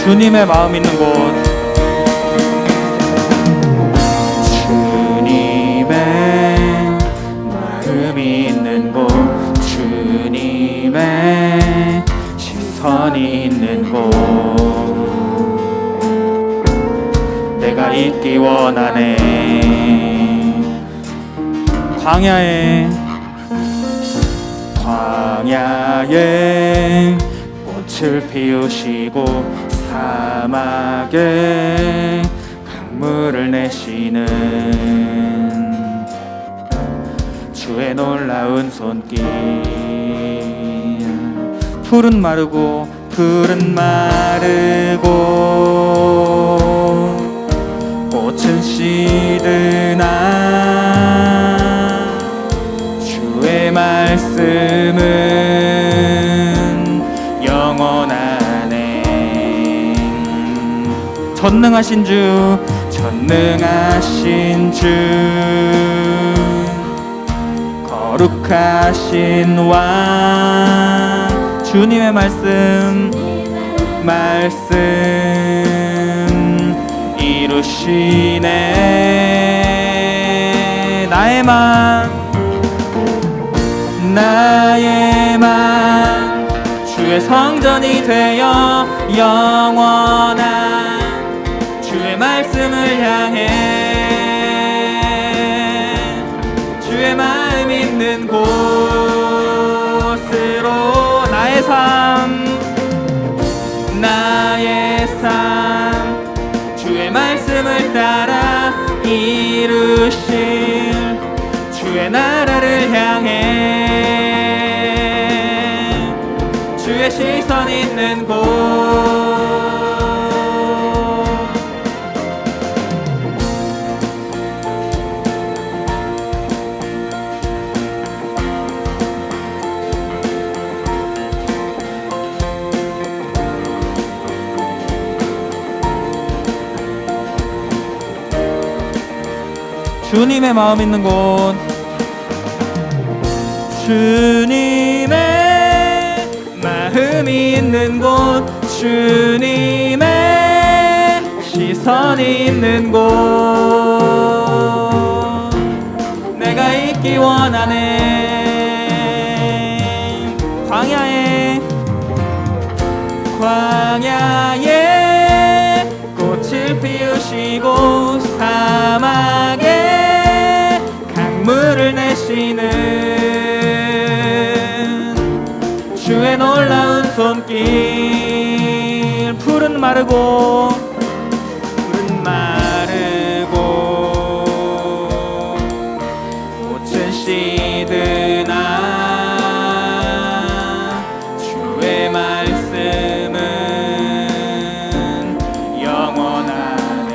주님의 마음 있는 곳. 주님의 마음이 있는 곳, 주님의 시선이 있는 곳, 내가 있기 원하네. 광야에 꽃을 피우시고 사막에 강물을 내시는 주의 놀라운 손길. 풀은 마르고 꽃은 시드나 주의 말씀은 영원하네. 전능하신 주 거룩하신 왕, 주님의 말씀 이루시네. 나의 맘 주의 성전이 되어 영원한 주의 말씀을 향해 주의 마음 있는 곳으로 나의 삶 주의 말씀을 따라 이루실 주의 나라를 향해 주의 시선 있는 곳. 주님의 마음 있는 곳, 주님의 마음이 있는 곳, 주님의 시선이 있는 곳, 내가 있기 원하네. 광야에 꽃을 피우시고 사막에 강물을 내시는 주의 놀라운 손길. 풀은 마르고 꽃은 시드나 주의 말씀은 영원하네.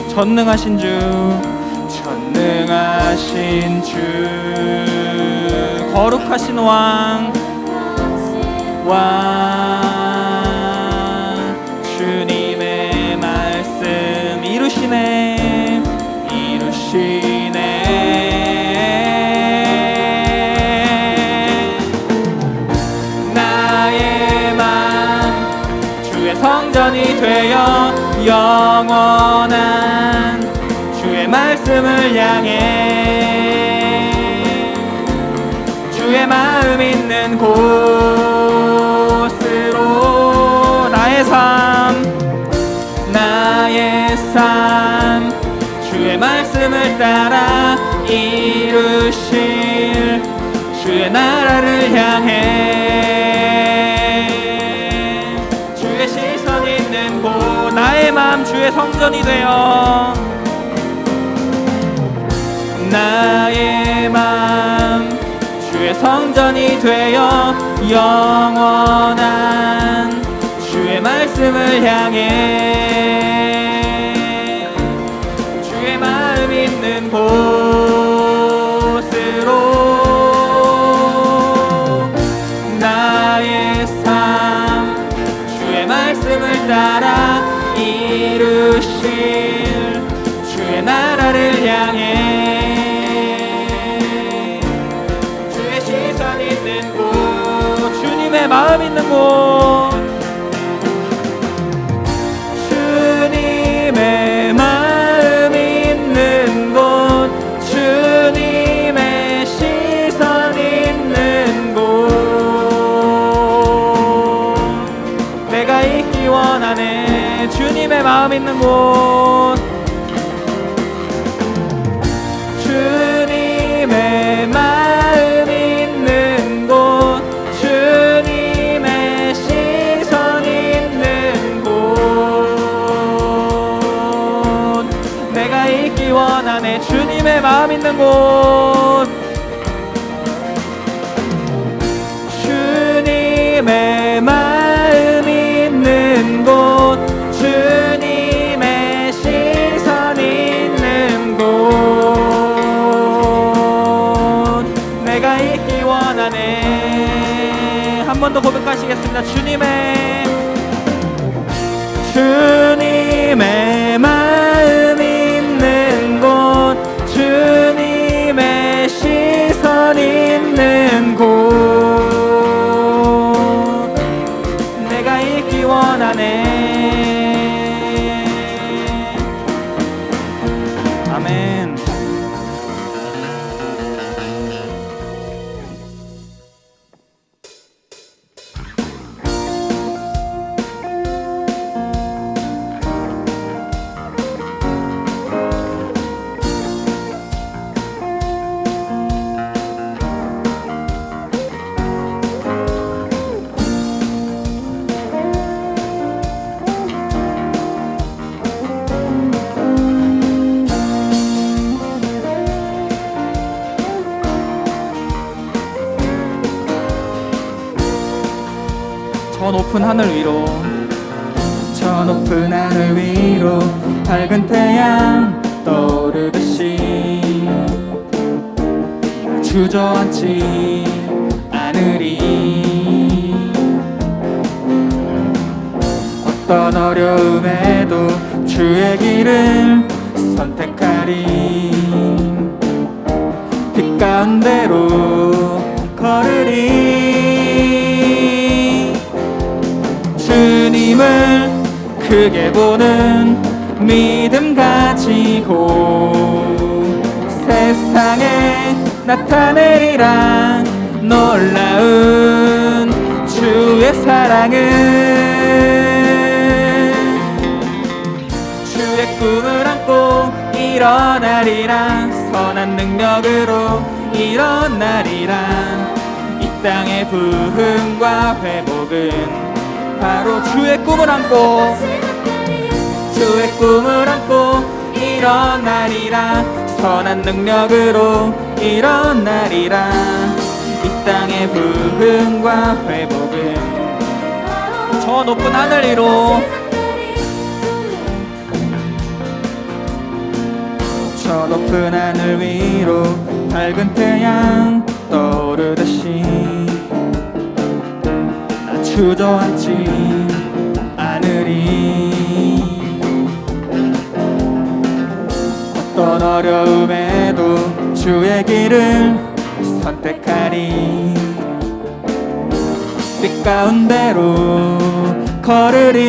전능하신 주 거룩하신 왕 주님의 말씀 이루시네. 나의 맘 주의 성전이 되어 영원한 주의 말씀을 향해 주의 마음 있는 곳으로 나의 삶 주의 말씀을 따라 이루실 주의 나라를 향해 주의 시선 있는 곳. 나의 맘 주의 성전이 되어 나의 맘 주의 성전이 되어 영원한 주의 말씀을 향해 주의 마음 있는 곳으로 나의 삶 주의 말씀을 따라 이루실 주의 나라를 향해 주의 시선 있는 곳. 주님의 마음 있는 곳. 마음 있는 곳, 주님의 마음 있는 곳, 주님의 시선 있는 곳, 내가 있기 원하네. 주님의 마음 있는 곳, 주님의 마음 있는 곳, 주님의 시선 있는 곳, 내가 있기 원하네. 한 번 더 고백하시겠습니다. 주님의 마음 있는 곳, 주님의 시선 있는 곳, 내가 있기 원하네. 아멘. 저 높은 하늘 위로, 저 높은 하늘 위로 밝은 태양 떠오르듯이 주저앉지 않으리. 어떤 어려움에도 주의 길을 선택하리. 빛 가운데로 걸으리. 주님을 크게 보는 믿음 가지고 세상에 나타내리라. 놀라운 주의 사랑을, 주의 꿈을 안고 일어나리라. 선한 능력으로 일어나리라. 이 땅의 부흥과 회복은 바로 주의 꿈을 안고, 주의 꿈을 안고 일어나리라. 선한 능력으로 일어나리라. 이 땅의 부흥과 회복은 저 높은 하늘 위로, 저 높은 하늘 위로 밝은 태양 떠오르듯이 주저앉지 않으리. 어떤 어려움에도 주의 길을 선택하리. 빛 가운데로 걸으리.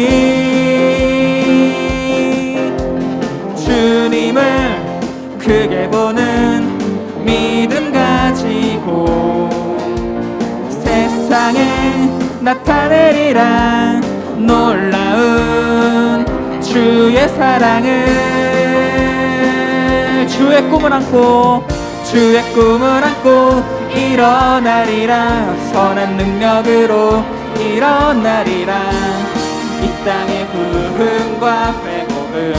주님을 크게 보는 믿음 가지고 세상에 나타내리라. 놀라운 주의 사랑을, 주의 꿈을 안고, 주의 꿈을 안고 일어나리라. 선한 능력으로 일어나리라. 이 땅의 부흥과 회복은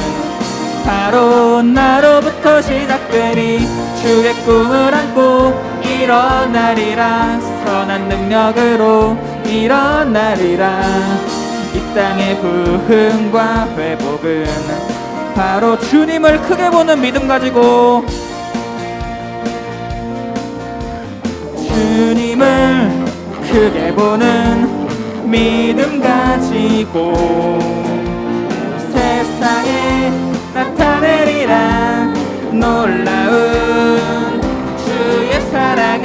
바로 나로부터 시작되리. 주의 꿈을 안고 일어나리라. 선한 능력으로 일어나리라. 이 땅의 부흥과 회복은 바로 주님을 크게 보는 믿음 가지고, 주님을 크게 보는 믿음 가지고 세상에 나타내리라. 놀라운 주의 사랑을,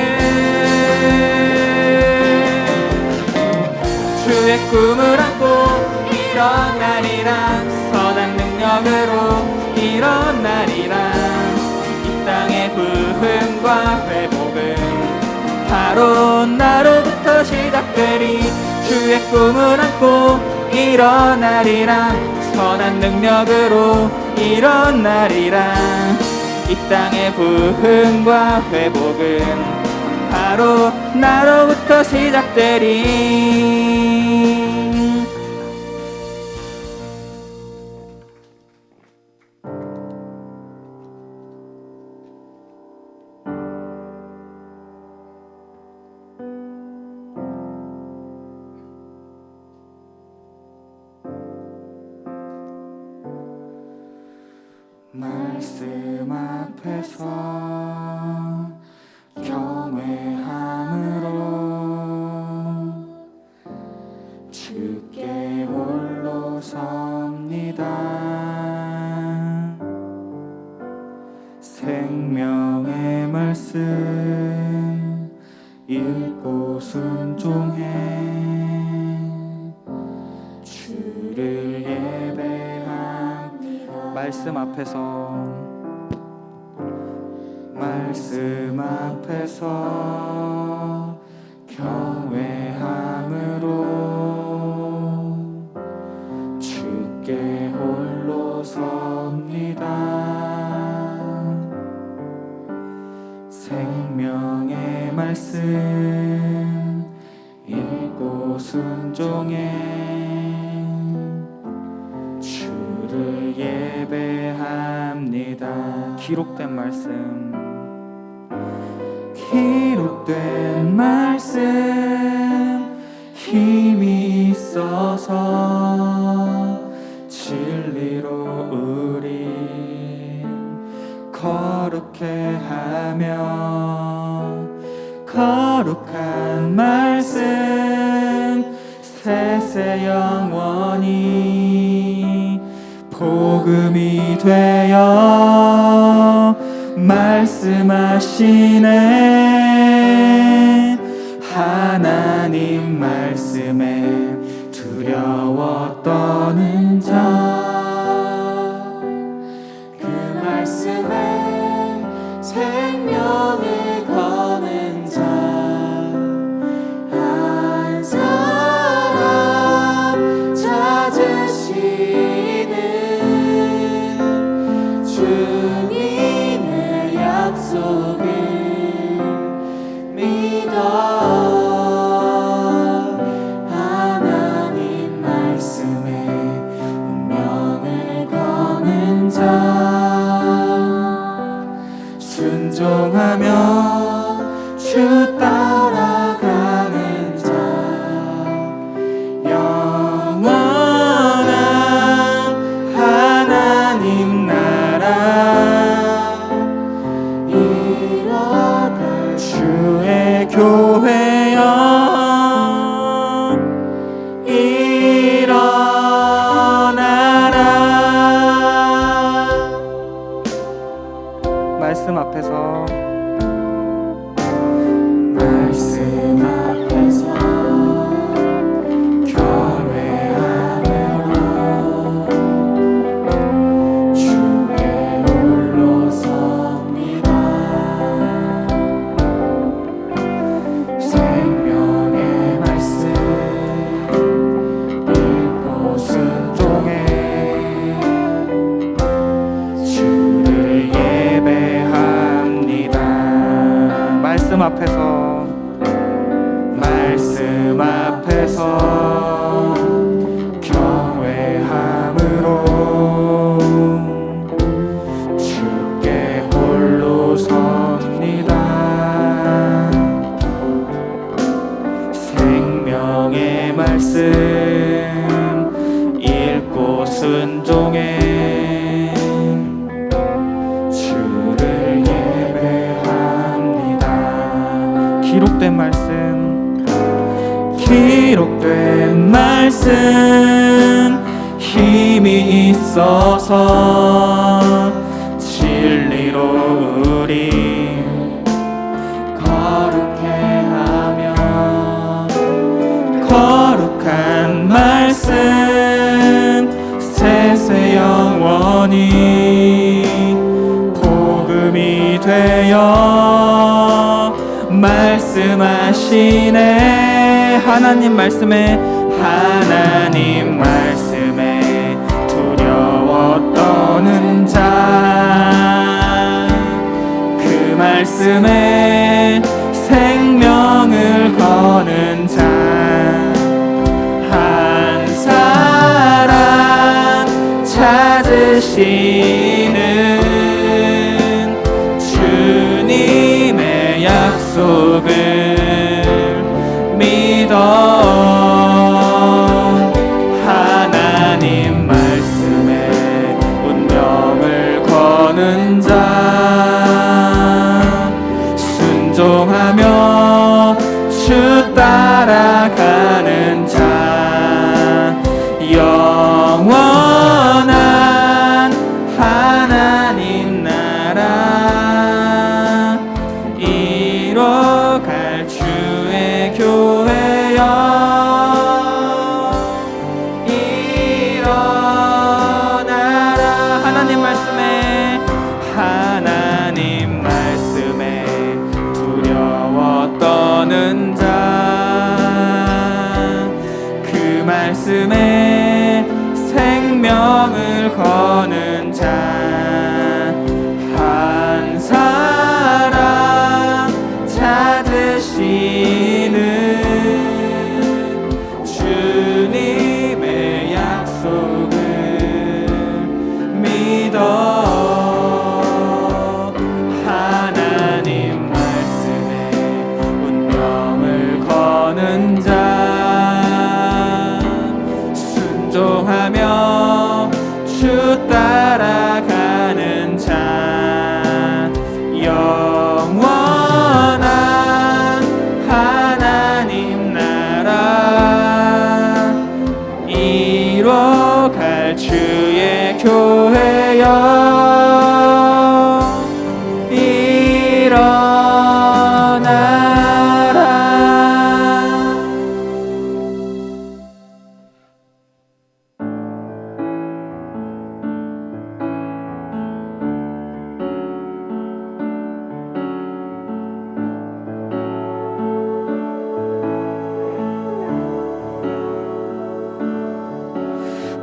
주의 꿈을 안고 일어나리라. 선한 능력으로 일어나리라. 이 땅의 부흥과 회복은 바로 나로부터 시작되리. 주의 꿈을 안고 일어나리라. 선한 능력으로 일어나리라. 이 땅의 부흥과 회복은 바로 나로부터 시작되리. 말씀 앞에서 경외함으로 주께 홀로 섭니다. 생명의 말씀 읽고 순종해 주를 예배합니다. 말씀 앞에서 경외함으로 주께 홀로 섭니다. 생명의 말씀 읽고 순종해 주를 예배합니다. 기록된 말씀 힘이 있어서 진리로 우리 거룩해 하며 거룩한 말씀 세세 영원히 복음이 되어 말씀하시네. 하나님 말씀에 두려워 떠는 자, 그 말씀에 생명을 거는 자, 한 사람 찾으시는 주님의 약속을 믿어 하나님 말씀에 운명을 거는 자, 순종하며 주 따라가는 자, 영원한 하나님 나라 이뤄갈 주의 교회여 일어나라. 말씀 앞에서 경외함으로 주께 홀로 섭니다. 생명의 말씀 읽고 순종해 주를 예배합니다. 말씀 앞에서 경외함으로 주께 홀로 섭니다. 생명의 말씀 읽고 순종해 주를 예배합니다. 기록된 말씀 힘이 있어서 진리로 우리 거룩해 하며 거룩한 말씀 세세 영원히 복음이 되어 말씀하시네. 하나님 말씀에 두려워 거는 자, 그 말씀에 생명을 거는 자, 한 사람 찾으시는 주님의 약속을 믿어 하나님 말씀에 운명을 거는 자, 순종하며 주 따라가는 자, 영원한 하나님 나라 이뤄갈 주의 교회여, 일어나라. 하나님 말씀에 두려워 떠는 자, 그 말씀에 생명을 거는 자, 한 사람 찾으시는 주님의 약속을 믿어 하나님 말씀에 운명을 거는 자, 순종하며 주 따라가는 자, 영원한 하나님 나라 이뤄갈 주의 교회여, 일어나라.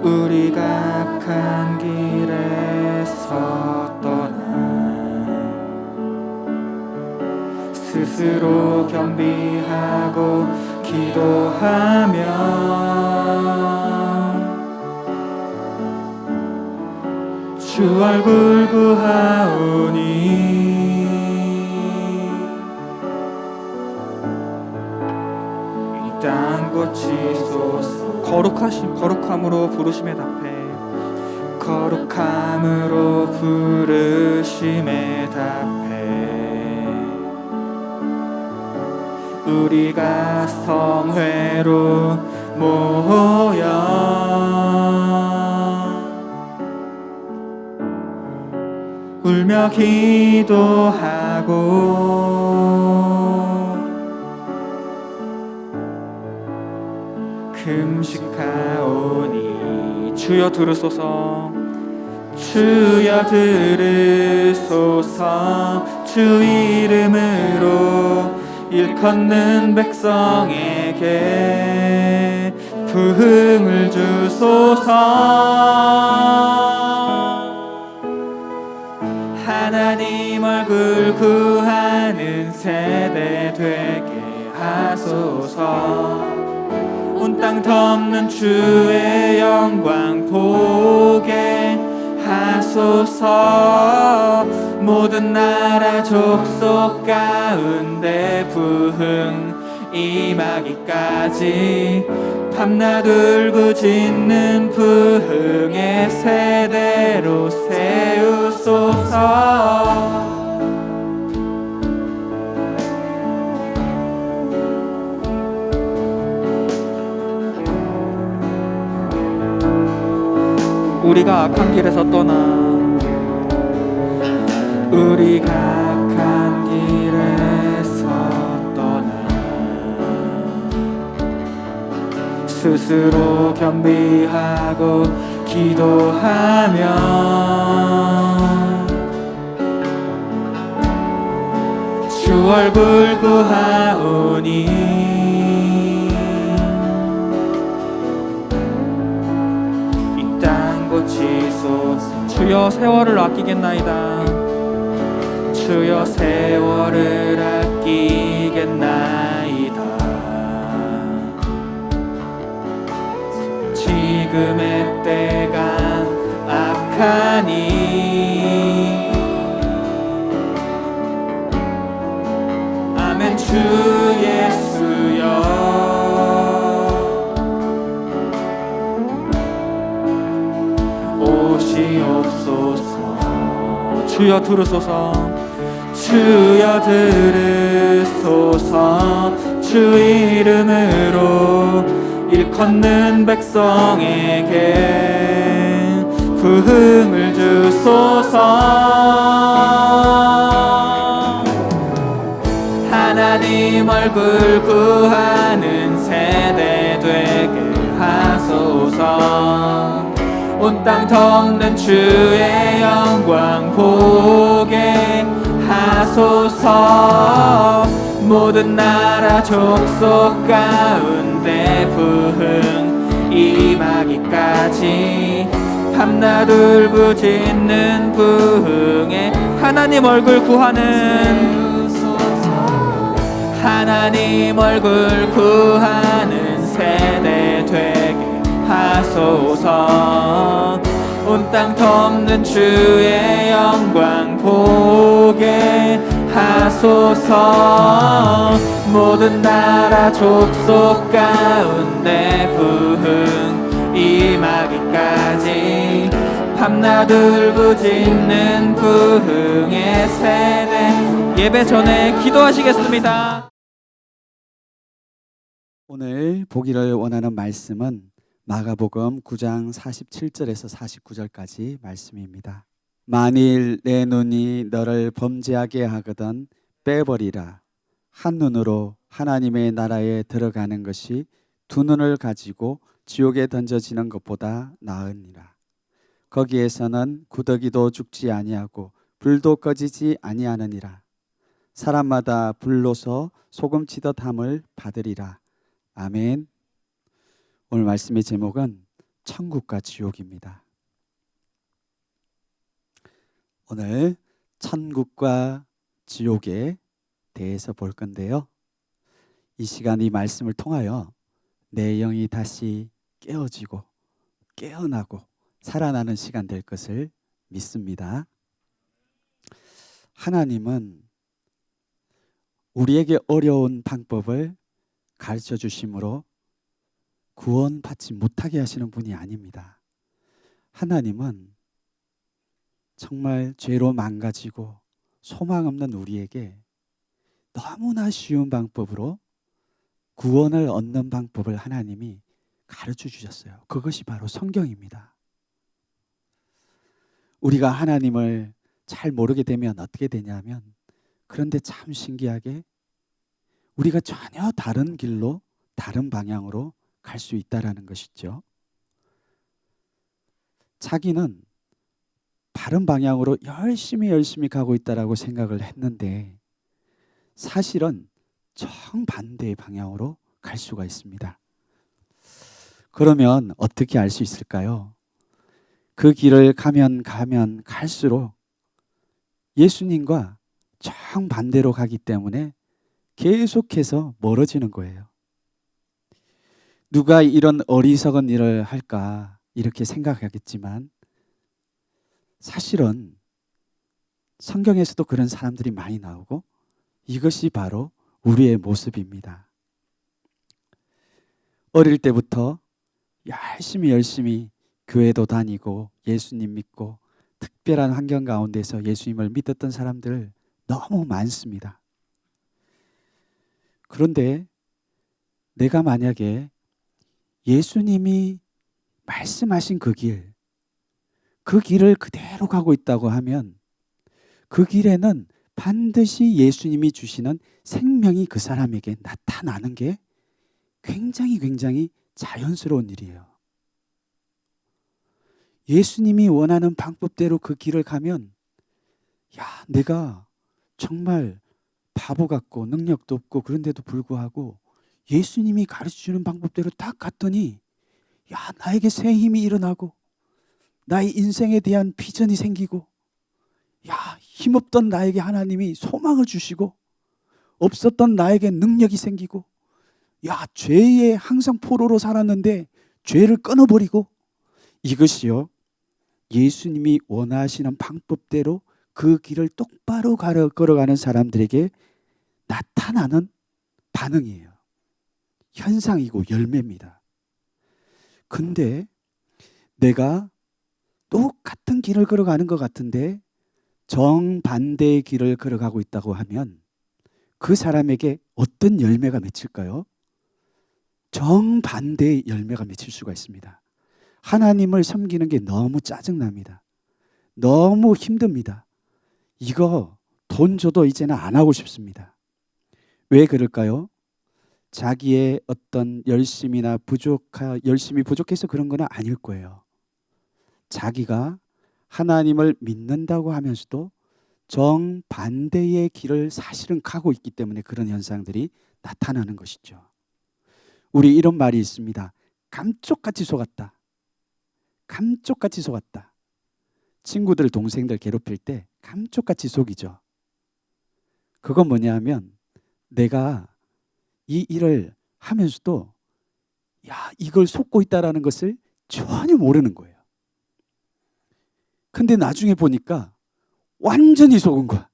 우리가 악한 길에서 떠나 스스로 겸비하고 기도하며 주 얼굴 구하오니 이 땅 고치소서. 거룩함으로 부르심에 답해, 거룩함으로 부르심에 답해. 우리가 성회로 모여 울며 기도하고 금식하오니 주여 들으소서, 주여 들으소서. 주 이름으로 일컫는 백성에게 부흥을 주소서. 하나님 얼굴 구하는 세대 되게 하소서. 온 땅 덮는 주의 영광 보게 하소서. 모든 나라 족속 가운데 부흥 임하기까지 밤낮 울부짖는 부흥의 세대로 세우소서. 우리가 악한 길에서 떠나, 우리가 악한 길에서 떠나 스스로 겸비하고 기도하며 주 얼굴 구하오니 고치소서. 주여 세월을 아끼겠나이다. 주여 세월을 아끼겠나이다. 지금의 때가 악하니 아멘. 주 예수여 오시옵소서. 주여 들으소서. 주여 들으소서. 주 이름으로 일컫는 백성에게 부흥을 주소서. 하나님 얼굴 구하는 세대 되게 하소서. 온 땅 덮는 주의 영광 보게 하소서. 모든 나라 족속 가운데 부흥 임하기까지 밤낮 울부짖는 부흥에 하나님 얼굴 구하는 하나님 얼굴 구하는 세대 되게 하소서. 온 땅 덮는 주의 영광 보게 하소서. 모든 나라 족속 가운데 부흥 임하기까지 밤낮 울부짖는 부흥의 세대. 예배 전에 기도하시겠습니다. 오늘 보기를 원하는 말씀은 마가복음 9장 47절에서 49절까지 말씀입니다. 만일 내 눈이 너를 범죄하게 하거든 빼버리라. 한 눈으로 하나님의 나라에 들어가는 것이 두 눈을 가지고 지옥에 던져지는 것보다 나으니라. 거기에서는 구더기도 죽지 아니하고 불도 꺼지지 아니하느니라. 사람마다 불로서 소금치듯 함을 받으리라. 아멘. 오늘 말씀의 제목은 천국과 지옥입니다. 오늘 천국과 지옥에 대해서 볼 건데요. 이 시간 이 말씀을 통하여 내 영이 다시 깨어지고 깨어나고 살아나는 시간 될 것을 믿습니다. 하나님은 우리에게 어려운 방법을 가르쳐 주심으로 구원받지 못하게 하시는 분이 아닙니다. 하나님은 정말 죄로 망가지고 소망 없는 우리에게 너무나 쉬운 방법으로 구원을 얻는 방법을 하나님이 가르쳐 주셨어요. 그것이 바로 성경입니다. 우리가 하나님을 잘 모르게 되면 어떻게 되냐면, 그런데 참 신기하게 우리가 전혀 다른 길로 다른 방향으로 갈 수 있다라는 것이죠. 자기는 바른 방향으로 열심히 가고 있다라고 생각을 했는데 사실은 정반대의 방향으로 갈 수가 있습니다. 그러면 어떻게 알 수 있을까요? 그 길을 가면 갈수록 예수님과 정반대로 가기 때문에 계속해서 멀어지는 거예요. 누가 이런 어리석은 일을 할까 이렇게 생각하겠지만 사실은 성경에서도 그런 사람들이 많이 나오고 이것이 바로 우리의 모습입니다. 어릴 때부터 열심히 교회도 다니고 예수님 믿고 특별한 환경 가운데서 예수님을 믿었던 사람들 너무 많습니다. 그런데 내가 만약에 예수님이 말씀하신 그 길을 그대로 가고 있다고 하면 그 길에는 반드시 예수님이 주시는 생명이 그 사람에게 나타나는 게 굉장히 자연스러운 일이에요. 예수님이 원하는 방법대로 그 길을 가면 내가 정말 바보 같고 능력도 없고 그런데도 불구하고 예수님이 가르쳐주는 방법대로 딱 갔더니 나에게 새 힘이 일어나고 나의 인생에 대한 비전이 생기고, 야, 힘없던 나에게 하나님이 소망을 주시고, 없었던 나에게 능력이 생기고, 야, 죄에 항상 포로로 살았는데 죄를 끊어버리고, 이것이요, 예수님이 원하시는 방법대로 그 길을 똑바로 걸어가는 사람들에게 나타나는 반응이에요. 현상이고 열매입니다. 근데 내가 똑같은 길을 걸어가는 것 같은데 정반대의 길을 걸어가고 있다고 하면 그 사람에게 어떤 열매가 맺힐까요? 정반대의 열매가 맺힐 수가 있습니다. 하나님을 섬기는 게 너무 짜증납니다. 너무 힘듭니다. 이거 돈 줘도 이제는 안 하고 싶습니다. 왜 그럴까요? 자기의 어떤 열심이 부족해서 그런 건 아닐 거예요. 자기가 하나님을 믿는다고 하면서도 정반대의 길을 사실은 가고 있기 때문에 그런 현상들이 나타나는 것이죠. 우리 이런 말이 있습니다. 감쪽같이 속았다. 감쪽같이 속았다. 친구들, 동생들 괴롭힐 때 감쪽같이 속이죠. 그건 뭐냐 하면 내가 이 일을 하면서도 야, 이걸 속고 있다라는 것을 전혀 모르는 거예요. 근데 나중에 보니까 완전히 속은 거야.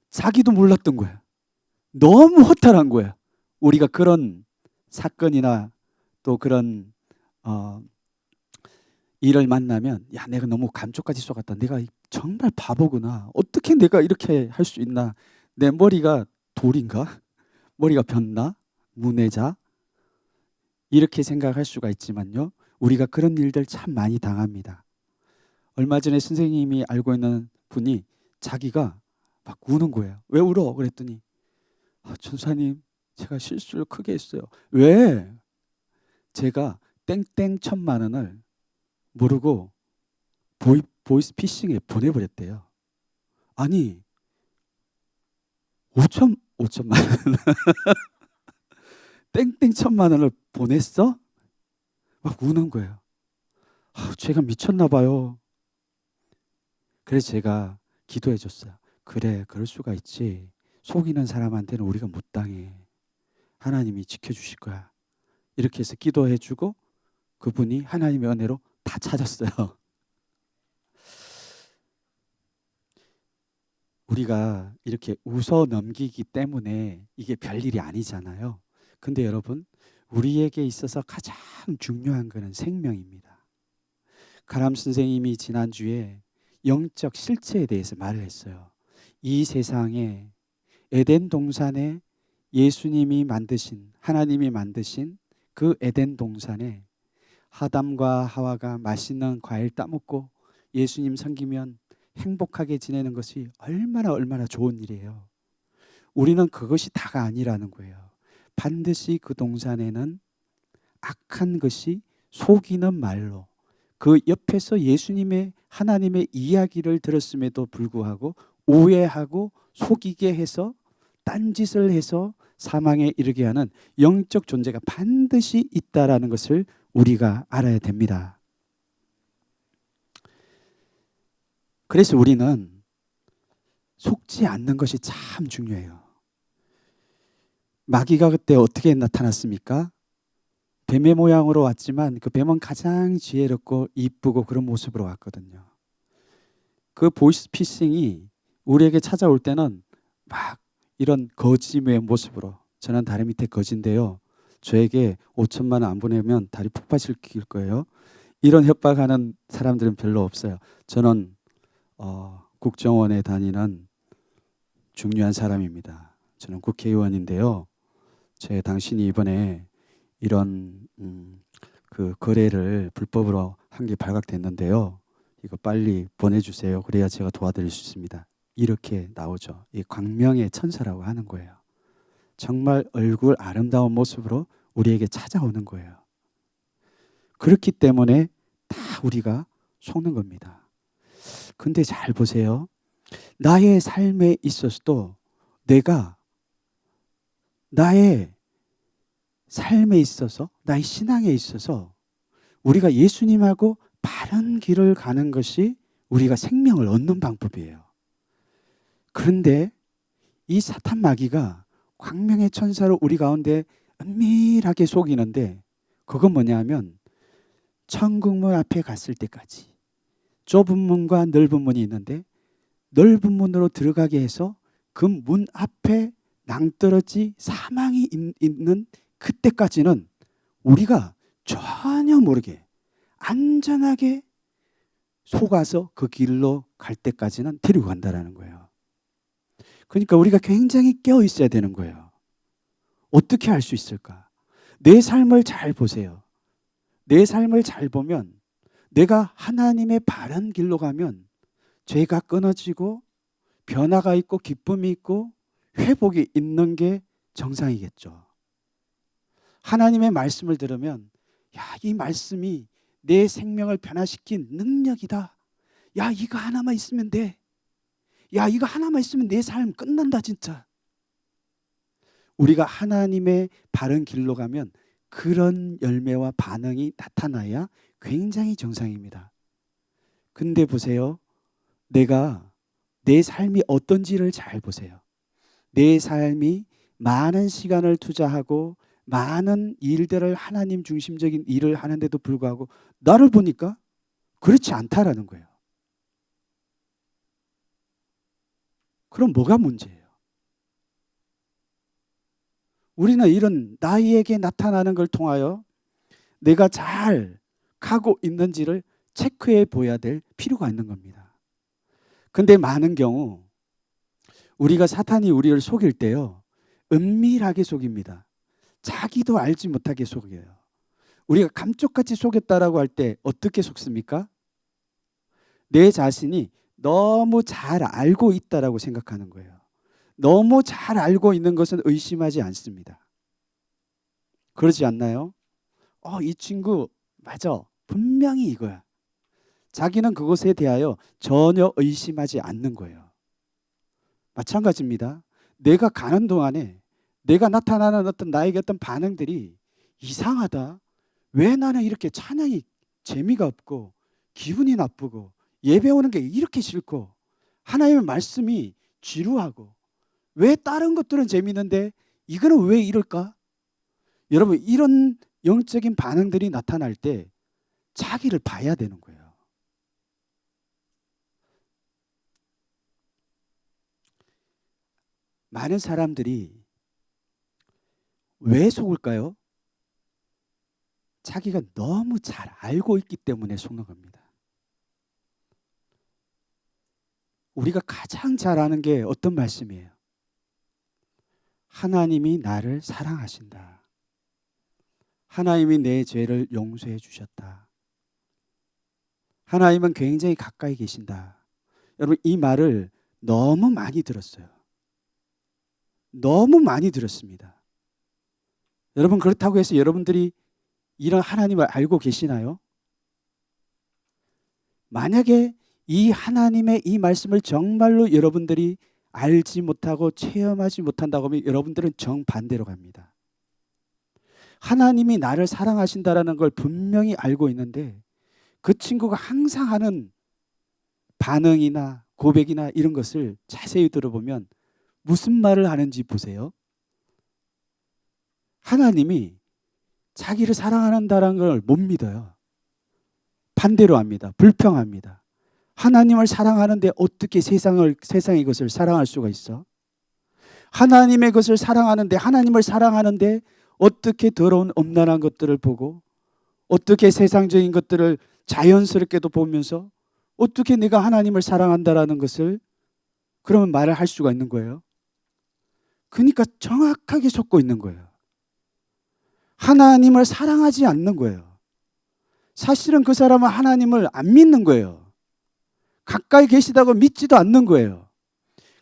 자기도 몰랐던 거야. 너무 허탈한 거야. 우리가 그런 사건이나 또 그런 일을 만나면 야, 내가 너무 감쪽같이 속았다. 내가 정말 바보구나. 어떻게 내가 이렇게 할 수 있나. 내 머리가 돌인가? 머리가 변나? 문외자? 이렇게 생각할 수가 있지만요. 우리가 그런 일들 참 많이 당합니다. 얼마 전에 선생님이 알고 있는 분이 자기가 막 우는 거예요. 왜 울어? 그랬더니 전사님, 제가 실수를 크게 했어요. 왜? 제가 땡땡 1,000만 원을 모르고 보이스피싱에 보내버렸대요. 아니 5천만 원 땡땡 1,000만 원을 보냈어? 막 우는 거예요. 제가 미쳤나 봐요. 그래서 제가 기도해 줬어요. 그래, 그럴 수가 있지. 속이는 사람한테는 우리가 못 당해. 하나님이 지켜주실 거야. 이렇게 해서 기도해 주고 그분이 하나님의 은혜로 다 찾았어요. 우리가 이렇게 웃어 넘기기 때문에 이게 별일이 아니잖아요. 근데 여러분, 우리에게 있어서 가장 중요한 것은 생명입니다. 가람 선생님이 지난주에 영적 실체에 대해서 말을 했어요. 이 세상에 에덴 동산에 예수님이 만드신, 하나님이 만드신 그 에덴 동산에 아담과 하와가 맛있는 과일 따먹고 예수님 섬기면 행복하게 지내는 것이 얼마나 좋은 일이에요. 우리는 그것이 다가 아니라는 거예요. 반드시 그 동산에는 악한 것이 속이는 말로 그 옆에서 예수님의 하나님의 이야기를 들었음에도 불구하고 오해하고 속이게 해서 딴짓을 해서 사망에 이르게 하는 영적 존재가 반드시 있다라는 것을 우리가 알아야 됩니다. 그래서 우리는 속지 않는 것이 참 중요해요. 마귀가 그때 어떻게 나타났습니까? 뱀의 모양으로 왔지만 그 뱀은 가장 지혜롭고 이쁘고 그런 모습으로 왔거든요. 그 보이스피싱이 우리에게 찾아올 때는 막 이런 거짓의 모습으로, 저는 다리 밑에 거지인데요, 저에게 5천만 원 안 보내면 다리 폭파시킬 거예요. 이런 협박하는 사람들은 별로 없어요. 저는 국정원에 다니는 중요한 사람입니다. 저는 국회의원인데요. 당신이 이번에 이런 그 거래를 불법으로 한 게 발각됐는데요. 이거 빨리 보내주세요. 그래야 제가 도와드릴 수 있습니다. 이렇게 나오죠. 이 광명의 천사라고 하는 거예요. 정말 얼굴 아름다운 모습으로 우리에게 찾아오는 거예요. 그렇기 때문에 다 우리가 속는 겁니다. 근데 잘 보세요. 나의 삶에 있어서도 내가 나의 삶에 있어서, 나의 신앙에 있어서 우리가 예수님하고 바른 길을 가는 것이 우리가 생명을 얻는 방법이에요. 그런데 이 사탄 마귀가 광명의 천사로 우리 가운데 은밀하게 속이는데, 그건 뭐냐 하면 천국문 앞에 갔을 때까지 좁은 문과 넓은 문이 있는데, 넓은 문으로 들어가게 해서 그 문 앞에 낭떠러지 사망이 있는 그때까지는 우리가 전혀 모르게 안전하게 속아서 그 길로 갈 때까지는 데리고 간다라는 거예요. 그러니까 우리가 굉장히 깨어 있어야 되는 거예요. 어떻게 할 수 있을까? 내 삶을 잘 보세요. 내 삶을 잘 보면 내가 하나님의 바른 길로 가면 죄가 끊어지고 변화가 있고 기쁨이 있고 회복이 있는 게 정상이겠죠. 하나님의 말씀을 들으면, 야, 이 말씀이 내 생명을 변화시킨 능력이다. 야, 이거 하나만 있으면 돼. 야, 이거 하나만 있으면 내 삶 끝난다 진짜. 우리가 하나님의 바른 길로 가면 그런 열매와 반응이 나타나야 굉장히 정상입니다. 근데 보세요. 내가 내 삶이 어떤지를 잘 보세요. 내 삶이 많은 시간을 투자하고 많은 일들을 하나님 중심적인 일을 하는데도 불구하고 나를 보니까 그렇지 않다라는 거예요. 그럼 뭐가 문제예요? 우리는 이런 나에게 나타나는 걸 통하여 내가 잘 가고 있는지를 체크해 보아야 될 필요가 있는 겁니다. 근데 많은 경우 우리가 사탄이 우리를 속일 때요, 은밀하게 속입니다. 자기도 알지 못하게 속여요. 우리가 감쪽같이 속였다라고 할 때 어떻게 속습니까? 내 자신이 너무 잘 알고 있다라고 생각하는 거예요. 너무 잘 알고 있는 것은 의심하지 않습니다. 그러지 않나요? 이 친구 맞아. 분명히 이거야. 자기는 그것에 대하여 전혀 의심하지 않는 거예요. 마찬가지입니다. 내가 가는 동안에 내가 나타나는 어떤 나에게 어떤 반응들이 이상하다. 왜 나는 이렇게 찬양이 재미가 없고 기분이 나쁘고 예배 오는 게 이렇게 싫고 하나님의 말씀이 지루하고 왜 다른 것들은 재미있는데 이거는 왜 이럴까? 여러분, 이런 영적인 반응들이 나타날 때 자기를 봐야 되는 거예요. 많은 사람들이 왜 속을까요? 자기가 너무 잘 알고 있기 때문에 속는 겁니다. 우리가 가장 잘 아는 게 어떤 말씀이에요? 하나님이 나를 사랑하신다. 하나님이 내 죄를 용서해 주셨다. 하나님은 굉장히 가까이 계신다. 여러분, 이 말을 너무 많이 들었어요. 너무 많이 들었습니다. 여러분, 그렇다고 해서 여러분들이 이런 하나님을 알고 계시나요? 만약에 이 하나님의 이 말씀을 정말로 여러분들이 알지 못하고 체험하지 못한다고 하면 여러분들은 정반대로 갑니다. 하나님이 나를 사랑하신다라는 걸 분명히 알고 있는데 그 친구가 항상 하는 반응이나 고백이나 이런 것을 자세히 들어보면 무슨 말을 하는지 보세요. 하나님이 자기를 사랑한다는 걸 못 믿어요. 반대로 합니다. 불평합니다. 하나님을 사랑하는데 어떻게 세상의 것을 사랑할 수가 있어? 하나님의 것을 사랑하는데, 하나님을 사랑하는데 어떻게 더러운 엄란한 것들을 보고 어떻게 세상적인 것들을 자연스럽게도 보면서 어떻게 내가 하나님을 사랑한다라는 것을 그러면 말을 할 수가 있는 거예요? 그러니까 정확하게 속고 있는 거예요. 하나님을 사랑하지 않는 거예요. 사실은 그 사람은 하나님을 안 믿는 거예요. 가까이 계시다고 믿지도 않는 거예요.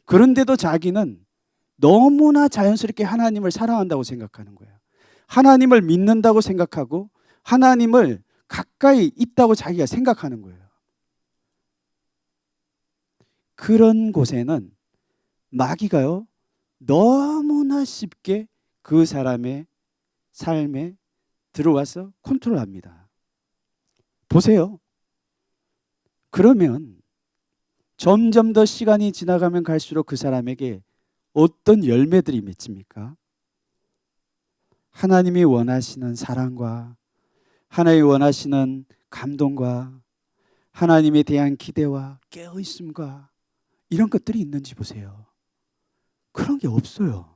그런데도 자기는 너무나 자연스럽게 하나님을 사랑한다고 생각하는 거예요. 하나님을 믿는다고 생각하고 하나님을 가까이 있다고 자기가 생각하는 거예요. 그런 곳에는 마귀가요, 너무나 쉽게 그 사람의 삶에 들어와서 컨트롤합니다. 보세요. 그러면 점점 더 시간이 지나가면 갈수록 그 사람에게 어떤 열매들이 맺힙니까? 하나님이 원하시는 사랑과 하나님이 원하시는 감동과 하나님에 대한 기대와 깨어있음과 이런 것들이 있는지 보세요. 그런 게 없어요.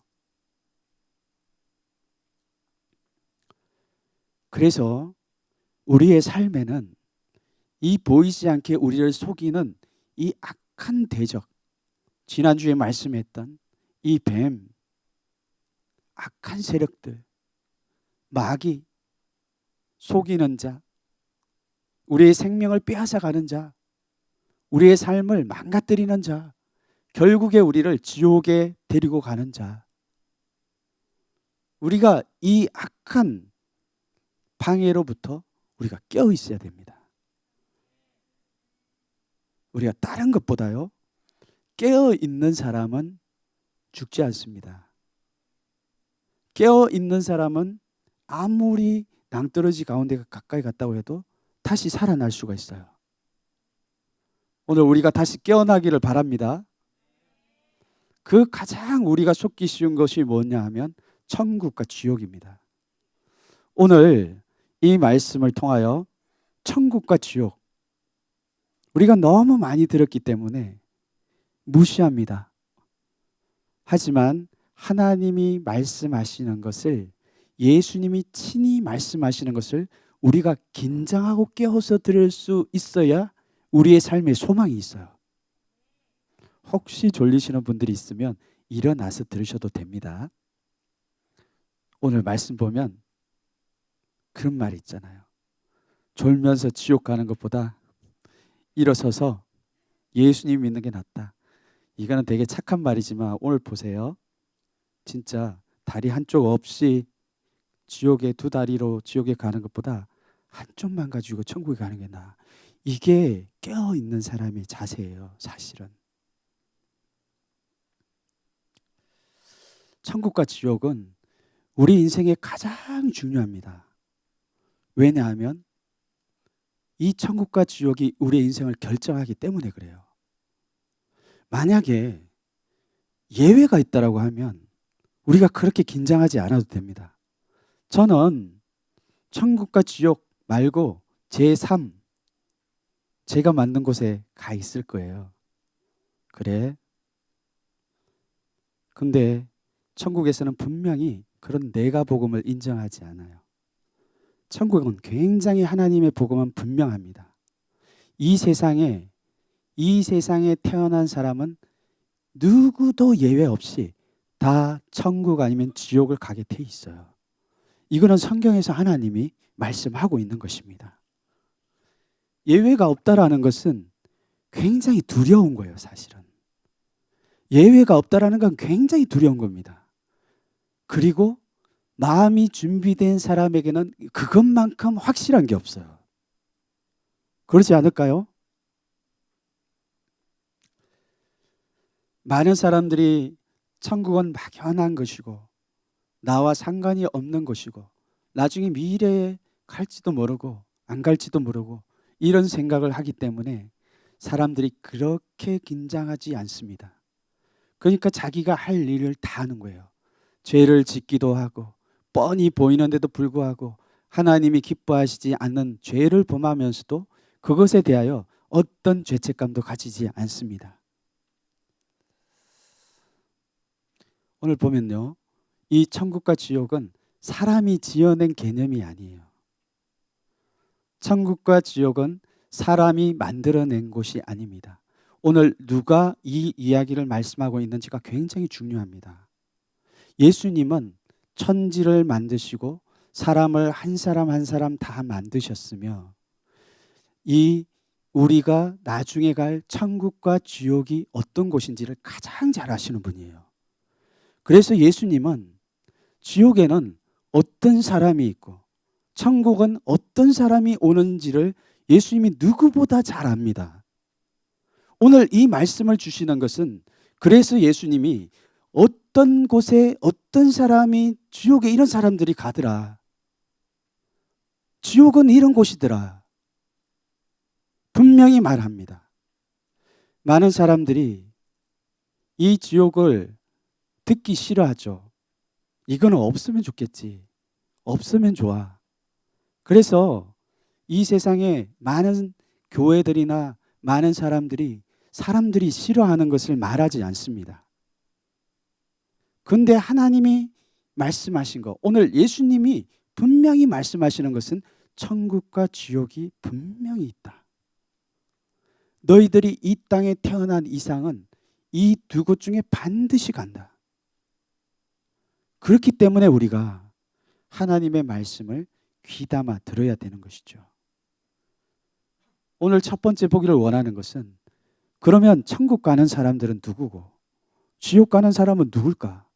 그래서 우리의 삶에는 이 보이지 않게 우리를 속이는 이 악한 대적, 지난주에 말씀했던 이 뱀, 악한 세력들, 마귀, 속이는 자, 우리의 생명을 빼앗아가는 자, 우리의 삶을 망가뜨리는 자, 결국에 우리를 지옥에 데리고 가는 자. 우리가 이 악한 방해로부터 우리가 깨어 있어야 됩니다. 우리가 다른 것보다요, 깨어 있는 사람은 죽지 않습니다. 깨어 있는 사람은 아무리 낭떠러지 가운데 가까이 갔다고 해도 다시 살아날 수가 있어요. 오늘 우리가 다시 깨어나기를 바랍니다. 그 가장 우리가 속기 쉬운 것이 뭐냐 하면 천국과 지옥입니다. 오늘 이 말씀을 통하여 천국과 지옥, 우리가 너무 많이 들었기 때문에 무시합니다. 하지만 하나님이 말씀하시는 것을, 예수님이 친히 말씀하시는 것을 우리가 긴장하고 깨어서 들을 수 있어야 우리의 삶에 소망이 있어요. 혹시 졸리시는 분들이 있으면 일어나서 들으셔도 됩니다. 오늘 말씀 보면 그런 말이 있잖아요. 졸면서 지옥 가는 것보다 일어서서 예수님 믿는 게 낫다. 이거는 되게 착한 말이지만 오늘 보세요. 진짜 다리 한쪽 없이 지옥에 두 다리로 지옥에 가는 것보다 한쪽만 가지고 천국에 가는 게 나아. 이게 깨어있는 사람의 자세예요, 사실은. 천국과 지옥은 우리 인생에 가장 중요합니다. 왜냐하면 이 천국과 지옥이 우리의 인생을 결정하기 때문에 그래요. 만약에 예외가 있다라고 하면 우리가 그렇게 긴장하지 않아도 됩니다. 저는 천국과 지옥 말고 제3, 제가 만든 곳에 가 있을 거예요. 그래. 근데 천국에서는 분명히 그런 내가 복음을 인정하지 않아요. 천국은 굉장히 하나님의 복음은 분명합니다. 이 세상에 태어난 사람은 누구도 예외 없이 다 천국 아니면 지옥을 가게 돼 있어요. 이거는 성경에서 하나님이 말씀하고 있는 것입니다. 예외가 없다라는 것은 굉장히 두려운 거예요, 사실은. 예외가 없다라는 건 굉장히 두려운 겁니다. 그리고 마음이 준비된 사람에게는 그것만큼 확실한 게 없어요. 그렇지 않을까요? 많은 사람들이 천국은 막연한 것이고 나와 상관이 없는 것이고 나중에 미래에 갈지도 모르고 안 갈지도 모르고 이런 생각을 하기 때문에 사람들이 그렇게 긴장하지 않습니다. 그러니까 자기가 할 일을 다 하는 거예요. 죄를 짓기도 하고 뻔히 보이는데도 불구하고 하나님이 기뻐하시지 않는 죄를 범하면서도 그것에 대하여 어떤 죄책감도 가지지 않습니다. 오늘 보면요, 이 천국과 지옥은 사람이 지어낸 개념이 아니에요. 천국과 지옥은 사람이 만들어낸 곳이 아닙니다. 오늘 누가 이 이야기를 말씀하고 있는지가 굉장히 중요합니다. 예수님은 천지를 만드시고 사람을 한 사람 한 사람 다 만드셨으며 이 우리가 나중에 갈 천국과 지옥이 어떤 곳인지를 가장 잘 아시는 분이에요. 그래서 예수님은 지옥에는 어떤 사람이 있고 천국은 어떤 사람이 오는지를 예수님이 누구보다 잘 압니다. 오늘 이 말씀을 주시는 것은 그래서 예수님이 어떤 곳에 어떤 사람이 지옥에 이런 사람들이 가더라. 지옥은 이런 곳이더라. 분명히 말합니다. 많은 사람들이 이 지옥을 듣기 싫어하죠. 이거는 없으면 좋겠지. 없으면 좋아. 그래서 이 세상에 많은 교회들이나 많은 사람들이 싫어하는 것을 말하지 않습니다. 근데 하나님이 말씀하신 거, 오늘 예수님이 분명히 말씀하시는 것은 천국과 지옥이 분명히 있다. 너희들이 이 땅에 태어난 이상은 이 두 곳 중에 반드시 간다. 그렇기 때문에 우리가 하나님의 말씀을 귀담아 들어야 되는 것이죠. 오늘 첫 번째 보기를 원하는 것은, 그러면 천국 가는 사람들은 누구고 지옥 가는 사람은 누굴까?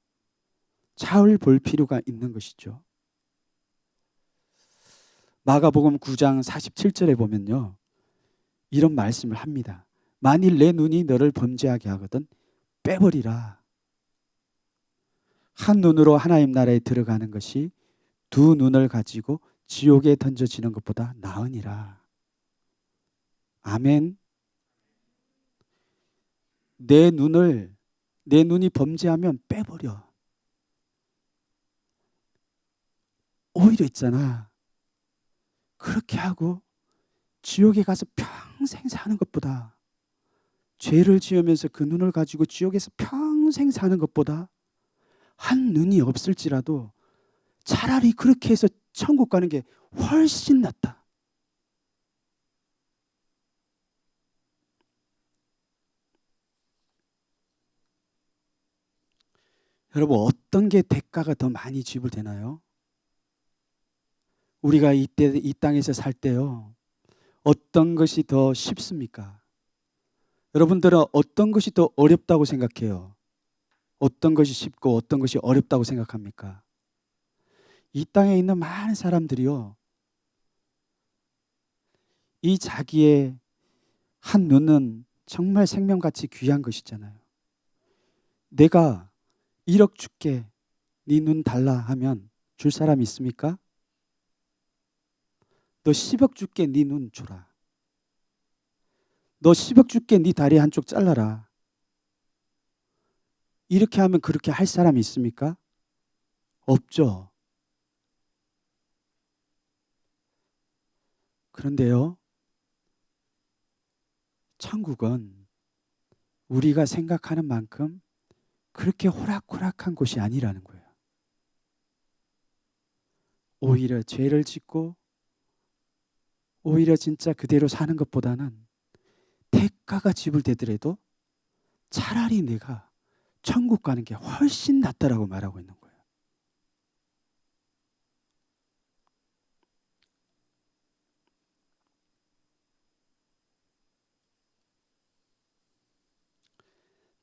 잘 볼 필요가 있는 것이죠. 마가복음 9장 47절에 보면요, 이런 말씀을 합니다. 만일 내 눈이 너를 범죄하게 하거든 빼버리라. 한 눈으로 하나님 나라에 들어가는 것이 두 눈을 가지고 지옥에 던져지는 것보다 나으니라. 아멘. 내 눈이 범죄하면 빼버려. 오히려 있잖아, 그렇게 하고 지옥에 가서 평생 사는 것보다, 죄를 지으면서 그 눈을 가지고 지옥에서 평생 사는 것보다 한 눈이 없을지라도 차라리 그렇게 해서 천국 가는 게 훨씬 낫다. 여러분, 어떤 게 대가가 더 많이 지불되나요? 우리가 이 땅에서 살 때요, 어떤 것이 더 쉽습니까? 여러분들은 어떤 것이 더 어렵다고 생각해요? 어떤 것이 쉽고 어떤 것이 어렵다고 생각합니까? 이 땅에 있는 많은 사람들이요, 이 자기의 한 눈은 정말 생명같이 귀한 것이잖아요. 내가 1억 줄게, 네 눈 달라 하면 줄 사람이 있습니까? 너 10억 줄게, 네 눈 줘라. 너 10억 줄게, 네 다리 한쪽 잘라라. 이렇게 하면 그렇게 할 사람이 있습니까? 없죠. 그런데요, 천국은 우리가 생각하는 만큼 그렇게 호락호락한 곳이 아니라는 거예요. 오히려 죄를 짓고 오히려 진짜 그대로 사는 것보다는 대가가 지불되더라도 차라리 내가 천국 가는 게 훨씬 낫다라고 말하고 있는 거예요.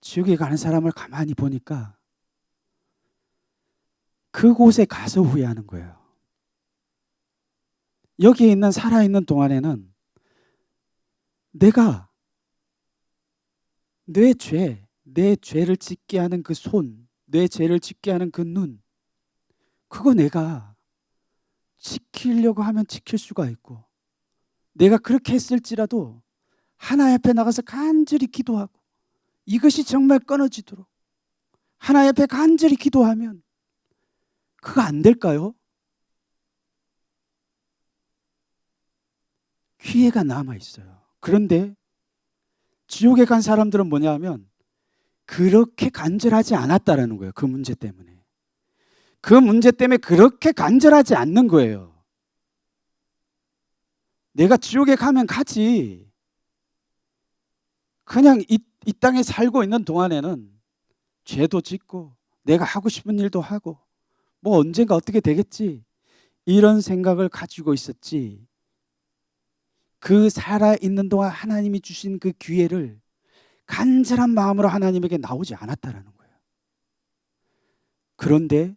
지옥에 가는 사람을 가만히 보니까 그곳에 가서 후회하는 거예요. 여기에 있는 살아있는 동안에는 내가 내 죄를 짓게 하는 그 손, 내 죄를 짓게 하는 그 눈, 그거 내가 지키려고 하면 지킬 수가 있고, 내가 그렇게 했을지라도 하나님 앞에 나가서 간절히 기도하고 이것이 정말 끊어지도록 하나님 앞에 간절히 기도하면 그거 안 될까요? 기회가 남아 있어요. 그런데 지옥에 간 사람들은 뭐냐 하면 그렇게 간절하지 않았다라는 거예요. 그 문제 때문에. 그 문제 때문에 그렇게 간절하지 않는 거예요. 내가 지옥에 가면 가지. 그냥 이 땅에 살고 있는 동안에는 죄도 짓고 내가 하고 싶은 일도 하고 뭐 언젠가 어떻게 되겠지, 이런 생각을 가지고 있었지, 그 살아있는 동안 하나님이 주신 그 기회를 간절한 마음으로 하나님에게 나오지 않았다라는 거예요. 그런데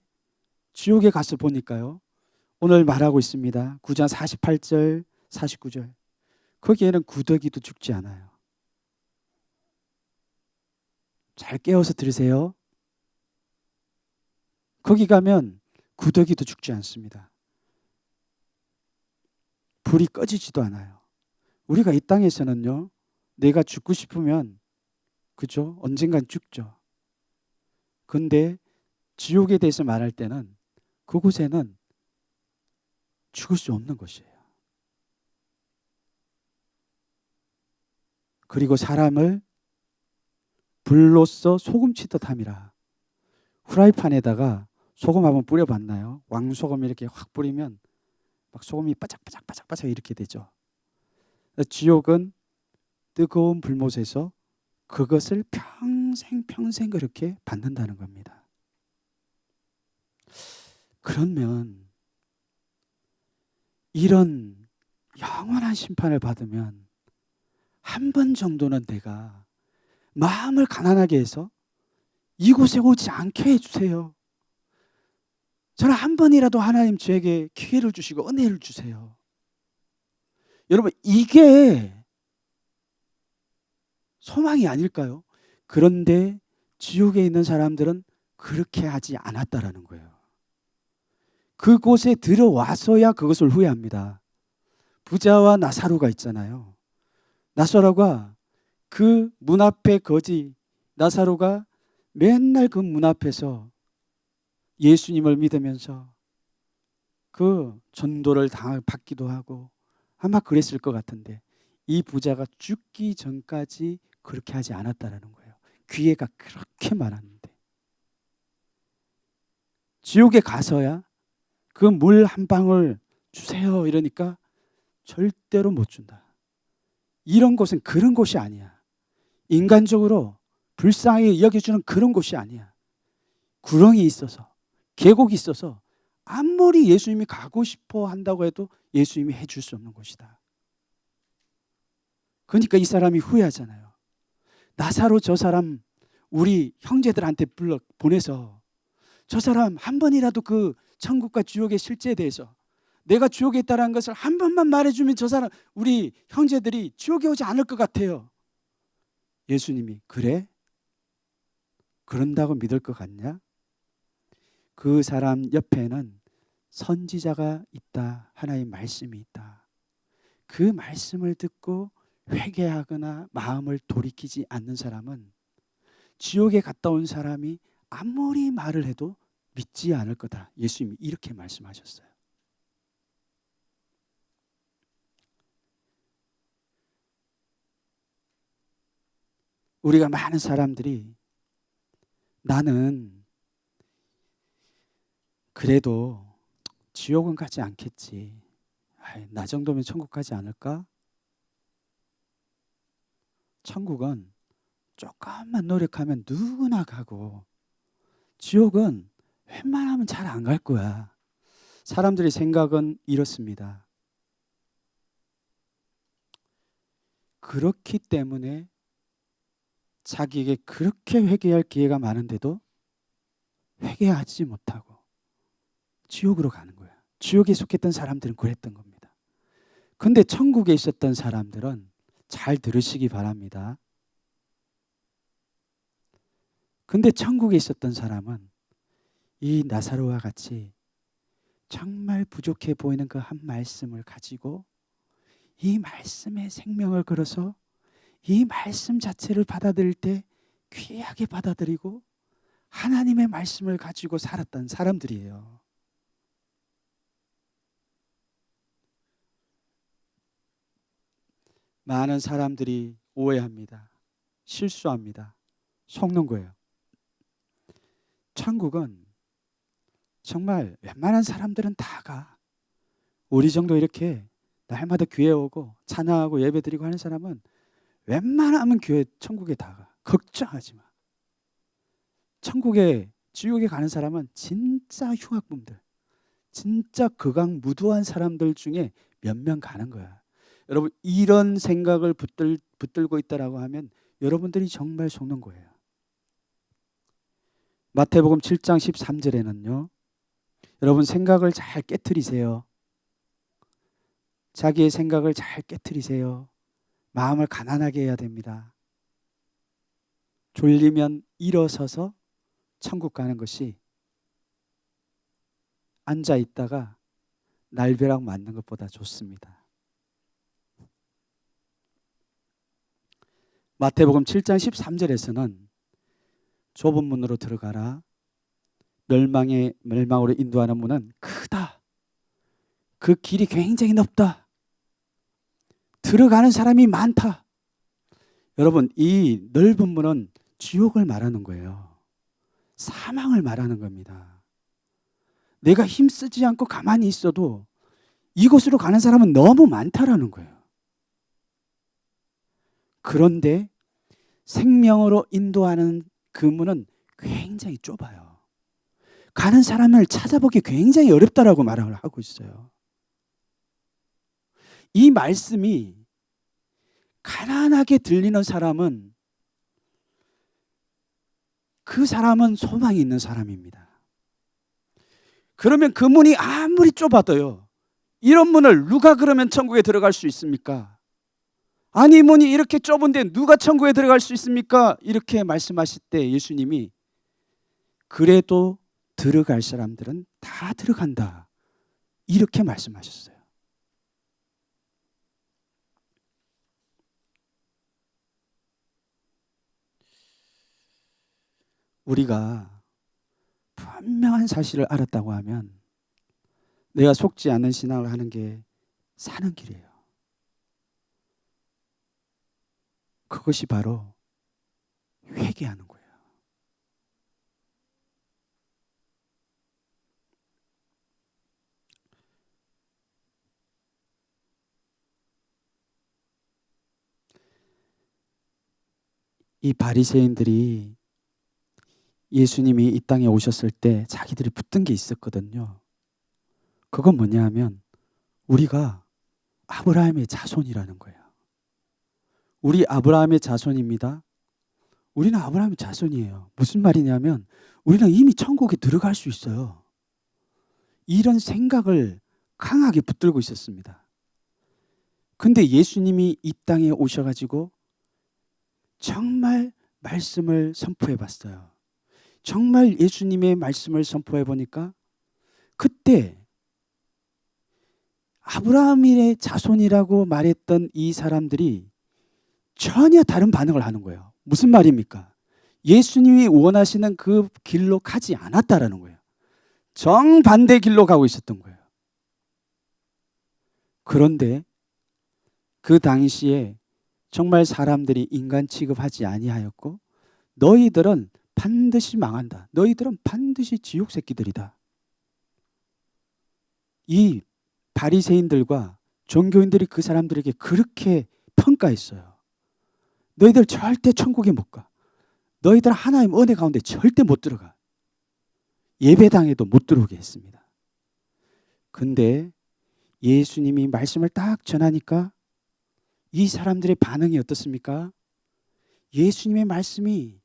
지옥에 가서 보니까요, 오늘 말하고 있습니다. 9장 48절 49절, 거기에는 구더기도 죽지 않아요. 잘 깨워서 들으세요. 거기 가면 구더기도 죽지 않습니다. 불이 꺼지지도 않아요. 우리가 이 땅에서는요, 내가 죽고 싶으면, 그죠? 언젠간 죽죠. 근데 지옥에 대해서 말할 때는 그곳에는 죽을 수 없는 곳이에요. 그리고 사람을 불로써 소금치듯 함이라. 후라이팬에다가 소금 한번 뿌려봤나요? 왕소금 이렇게 확 뿌리면 막 소금이 바짝바짝 이렇게 되죠. 지옥은 뜨거운 불못에서 그것을 평생 그렇게 받는다는 겁니다. 그러면 이런 영원한 심판을 받으면 한 번 정도는 내가 마음을 가난하게 해서 이곳에 오지 않게 해주세요. 저는 한 번이라도 하나님 저에게 기회를 주시고 은혜를 주세요. 여러분, 이게 소망이 아닐까요? 그런데 지옥에 있는 사람들은 그렇게 하지 않았다라는 거예요. 그곳에 들어와서야 그것을 후회합니다. 부자와 나사로가 있잖아요. 나사로가 그 문 앞에 거지, 나사로가 맨날 그 문 앞에서 예수님을 믿으면서 그 전도를 받기도 하고 아마 그랬을 것 같은데, 이 부자가 죽기 전까지 그렇게 하지 않았다라는 거예요. 기회가 그렇게 많았는데 지옥에 가서야 그 물 한 방울 주세요 이러니까 절대로 못 준다. 이런 곳은 그런 곳이 아니야. 인간적으로 불쌍하게 여겨주는 그런 곳이 아니야. 구렁이 있어서, 계곡이 있어서 아무리 예수님이 가고 싶어 한다고 해도 예수님이 해줄 수 없는 곳이다. 그러니까 이 사람이 후회하잖아요. 나사로 저 사람 우리 형제들한테 보내서 저 사람 한 번이라도 그 천국과 지옥의 실제에 대해서, 내가 지옥에 있다는 것을 한 번만 말해주면 저 사람 우리 형제들이 지옥에 오지 않을 것 같아요. 예수님이 그래? 그런다고 믿을 것 같냐? 그 사람 옆에는 선지자가 있다. 하나의 말씀이 있다. 그 말씀을 듣고 회개하거나 마음을 돌이키지 않는 사람은 지옥에 갔다 온 사람이 아무리 말을 해도 믿지 않을 거다. 예수님이 이렇게 말씀하셨어요. 우리가 많은 사람들이 나는 그래도 지옥은 가지 않겠지. 나 정도면 천국 가지 않을까? 천국은 조금만 노력하면 누구나 가고 지옥은 웬만하면 잘 안 갈 거야. 사람들의 생각은 이렇습니다. 그렇기 때문에 자기에게 그렇게 회개할 기회가 많은데도 회개하지 못하고 지옥으로 가는 거야. 지옥에 속했던 사람들은 그랬던 겁니다. 근데 천국에 있었던 사람들은 잘 들으시기 바랍니다. 근데 천국에 있었던 사람은 이 나사로와 같이 정말 부족해 보이는 그 한 말씀을 가지고 이 말씀에 생명을 걸어서 이 말씀 자체를 받아들일 때 귀하게 받아들이고 하나님의 말씀을 가지고 살았던 사람들이에요. 많은 사람들이 오해합니다. 실수합니다. 속는 거예요. 천국은 정말 웬만한 사람들은 다 가. 우리 정도 이렇게 날마다 교회 오고 찬양하고 예배드리고 하는 사람은 웬만하면 교회 천국에 다 가. 걱정하지 마. 천국에 지옥에 가는 사람은 진짜 흉악범들, 진짜 극악무도한 사람들 중에 몇 명 가는 거야. 여러분, 이런 생각을 붙들고 있다라고 하면 여러분들이 정말 속는 거예요. 마태복음 7장 13절에는요. 여러분 생각을 잘 깨트리세요. 자기의 생각을 잘 깨트리세요. 마음을 가난하게 해야 됩니다. 졸리면 일어서서 천국 가는 것이 앉아 있다가 날벼락 맞는 것보다 좋습니다. 마태복음 7장 13절에서는 좁은 문으로 들어가라. 멸망으로 인도하는 문은 크다. 그 길이 굉장히 넓다. 들어가는 사람이 많다. 여러분, 이 넓은 문은 지옥을 말하는 거예요. 사망을 말하는 겁니다. 내가 힘쓰지 않고 가만히 있어도 이곳으로 가는 사람은 너무 많다라는 거예요. 그런데 생명으로 인도하는 그 문은 굉장히 좁아요. 가는 사람을 찾아보기 굉장히 어렵다라고 말을 하고 있어요. 이 말씀이 가난하게 들리는 사람은 그 사람은 소망이 있는 사람입니다. 그러면 그 문이 아무리 좁아도요, 이런 문을 누가 그러면 천국에 들어갈 수 있습니까? 아니, 문이 이렇게 좁은데 누가 천국에 들어갈 수 있습니까? 이렇게 말씀하실 때 예수님이 그래도 들어갈 사람들은 다 들어간다, 이렇게 말씀하셨어요. 우리가 분명한 사실을 알았다고 하면 내가 속지 않는 신앙을 하는 게 사는 길이에요. 그것이 바로 회개하는 거예요. 이 바리새인들이 예수님이 이 땅에 오셨을 때 자기들이 붙든 게 있었거든요. 그건 뭐냐 하면 우리가 아브라함의 자손이라는 거예요. 우리 아브라함의 자손입니다. 우리는 아브라함의 자손이에요. 무슨 말이냐면 우리는 이미 천국에 들어갈 수 있어요. 이런 생각을 강하게 붙들고 있었습니다. 근데 예수님이 이 땅에 오셔가지고 정말 말씀을 선포해 봤어요. 정말 예수님의 말씀을 선포해 보니까 그때 아브라함의 자손이라고 말했던 이 사람들이 전혀 다른 반응을 하는 거예요. 무슨 말입니까? 예수님이 원하시는 그 길로 가지 않았다라는 거예요. 정반대 길로 가고 있었던 거예요. 그런데 그 당시에 정말 사람들이 인간 취급하지 아니하였고 너희들은 반드시 망한다. 너희들은 반드시 지옥 새끼들이다. 이 바리새인들과 종교인들이 그 사람들에게 그렇게 평가했어요. 너희들 절대 천국에 못 가. 너희들 하나님 은혜 가운데 절대 못 들어가. 예배당에도 못 들어오게 했습니다. 근데 예수님이 말씀을 딱 전하니까 이 사람들의 반응이 어떻습니까? 예수님의 말씀이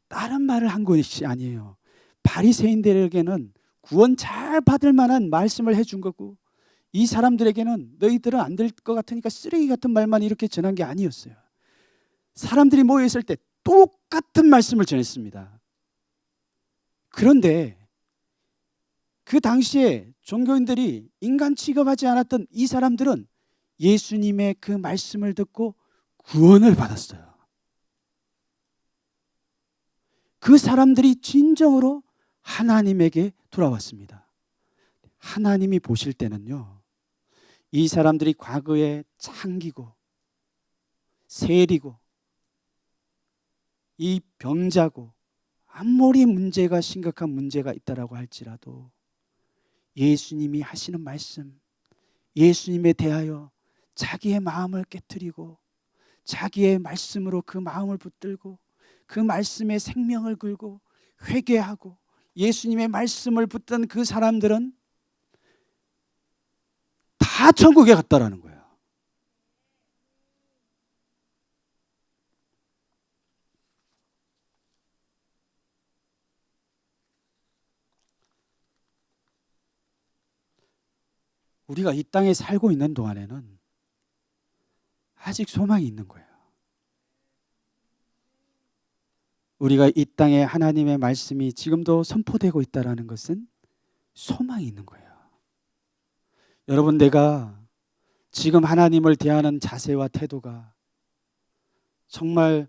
다른 말을 한 것이 아니에요. 바리새인들에게는 구원 잘 받을 만한 말씀을 해준 거고 이 사람들에게는 너희들은 안 될 것 같으니까 쓰레기 같은 말만 이렇게 전한 게 아니었어요. 사람들이 모여있을 때 똑같은 말씀을 전했습니다. 그런데 그 당시에 종교인들이 인간 취급하지 않았던 이 사람들은 예수님의 그 말씀을 듣고 구원을 받았어요. 그 사람들이 진정으로 하나님에게 돌아왔습니다. 하나님이 보실 때는요, 이 사람들이 과거에 창기고 세리고 이 병자고 아무리 문제가 심각한 문제가 있다라고 할지라도 예수님이 하시는 말씀, 예수님에 대하여 자기의 마음을 깨트리고 자기의 말씀으로 그 마음을 붙들고 그 말씀에 생명을 걸고 회개하고 예수님의 말씀을 붙든 그 사람들은 다 천국에 갔다라는 거예요. 우리가 이 땅에 살고 있는 동안에는 아직 소망이 있는 거예요. 우리가 이 땅에 하나님의 말씀이 지금도 선포되고 있다는 것은 소망이 있는 거예요. 여러분, 내가 지금 하나님을 대하는 자세와 태도가 정말